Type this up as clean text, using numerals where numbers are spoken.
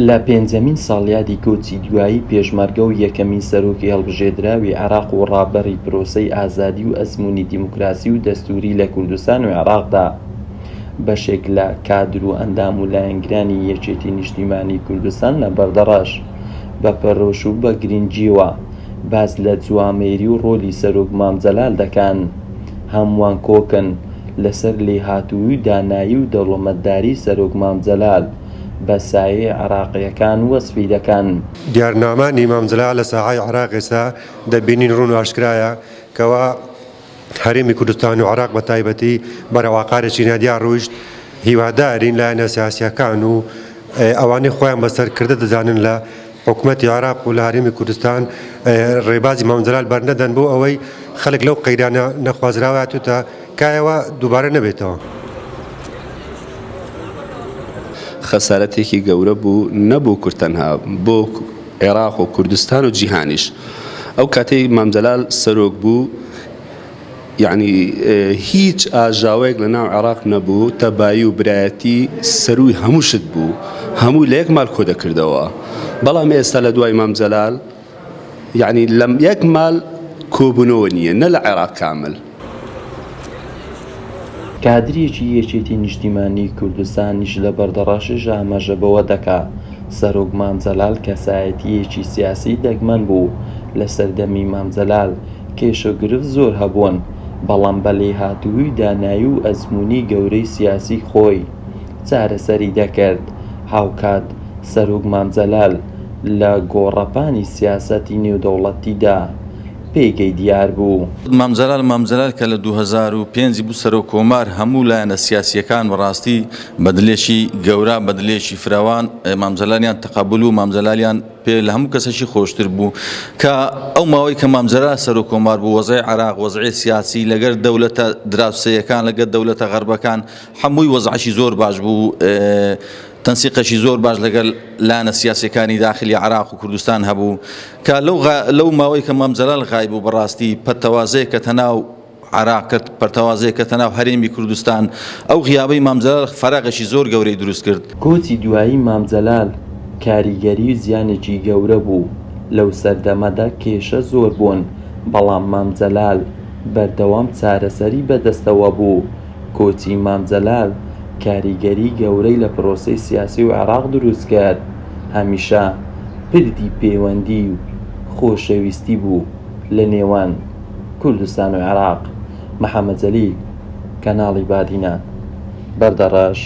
لە پێنجەمین ساڵیادی کۆچی دوایی پێشمەرگە و یەکەمین سەرۆکی هەڵبژێردراوی عێراق و ڕابەری پرۆسەی ئازادی و ئەزموونی دیموکراسی و دەستووری لە کوردستان و عێراقدا بەشێک لە کادر و ئەندام و لایەنگرانی یەکێتی نیشتیمانیی کوردستان لە بەردەڕەش بە پەرۆش و بە گرنگیەوە باس لە جوامێری و ڕۆلی سەرۆک مام جەلال دەکەن. هەمووان کۆکن لەسەر لێهاتووی و دانایی و دەوڵەمەندداری سەرۆک مام جەلال بە سایەی عێراقیەکان وەسفی دەکەن. دیارنامانی مام جەلال لە ساحەی عێراق ئێستا دەبینین ڕوون و ئاشکرایە کەوا هەرێمی کوردستان و عێراق بە تایبەتی بەرەو ئاقارێکی نادیار ڕۆیشت. هیوادارین لایەنە سیاسیەکان و ئەوانەی خۆیان بەسەرکردە دەزانن لە حکوومەتی عێراق و لە هەرێمی کوردستان ڕێبازی مام جەلال بەرنەدەن بۆ ئەوەی خەڵک لەو قەیرانە نەخوازراوە هاتووتە کایەوە دووبارە نەبێتەوە. خەسارەتێکی گەورە بوو نەبوو کورد تەنها بۆ عێراق و کوردستان و جیهانیش. ئەو کاتەی مام جەلال سەرۆک بوو یعنی هیچ ئاژاوەیەک لە ناو عێراق نەبوو، تەبایی و برایەتی سەروی هەموو شت بوو، هەموو لە یەک ماڵ کۆ دەکردەوە. بەڵام ئێستا لە دوای مام جەلال یعنی لەم یەک ماڵ کۆبوونەوە نییە، نە لە عێراق کامل. کادرێکی یەکێتی نیشتیمانیی کوردستانیش لە بەردەڕەشش ئاماژە بەوە دەکات سەرۆک مام جەلال کەسایەتییەکی سیاسی دەگمەن بوو. لە سەردەمی مام جەلال کێشە و گرفت زۆر هەبوون، بەڵام بە لێهاتووی دانایی و ئەزموونی گەورەی سیاسی خۆی چارەسەری دەکرد. هاوکات سەرۆک مام جەلال لە گۆڕەپانی سیاسەتی نێودەوڵەتیدا پێگەی دیار بوو. مام جەلال کە لە 2005 بوو سەرۆک کۆمار هەموو لایەنە سیاسیەکان بەڕاستی بەدلێکی گەورە بەدلێکی فراوان مام جەلالیان تەقەبوڵ و مام جەلالیان پێ لە هەموو کەسێکی خۆشتر بوو کە ئەو ماوەی کە مام جەلال سەرۆک کۆمار بوو وەزعی عێراق وەزعی سیاسی لەگەر دەوڵەتە دراوسەیەکان لەگەر دەوڵەتە غەربەکان هەمووی وەزعەشی زۆر باش بوو، تەنسیقێکی زۆر باش لەگەڵ لایەنە سیاسیەکانی داخلی عێراق و کوردستان هەبوو کە لەو ماوەی کە مام جەلال غایب بوو بەڕاستی پەرتەوازەیە کە تەناو عێراق کرد، پەرتەوازەیە کە تەناو هەرێمی کوردستان ئەو غیابەی مام جەلال فەراغێکی زۆر گەورەی دروست کرد. کۆچی دوایی مام جەلال کاریگەری و زیانێکی گەورە بوو. لەو سەردەمەدا کێشە زۆر بوون، بەڵام مام جەلال بەردەوام چارەسەری بەدەستەوە بوو. کۆچی مام جەلال کاریگەری گەورەی لە پرۆسەی سیاسی و عێراق دروست کرد. هەمیشە پردی پەیوەندی و خۆشەویستی بوو لە نێوان کوردستان و عێراق. محەممەد جەلیل، کەناڵی بادینە، بەردەڕەش.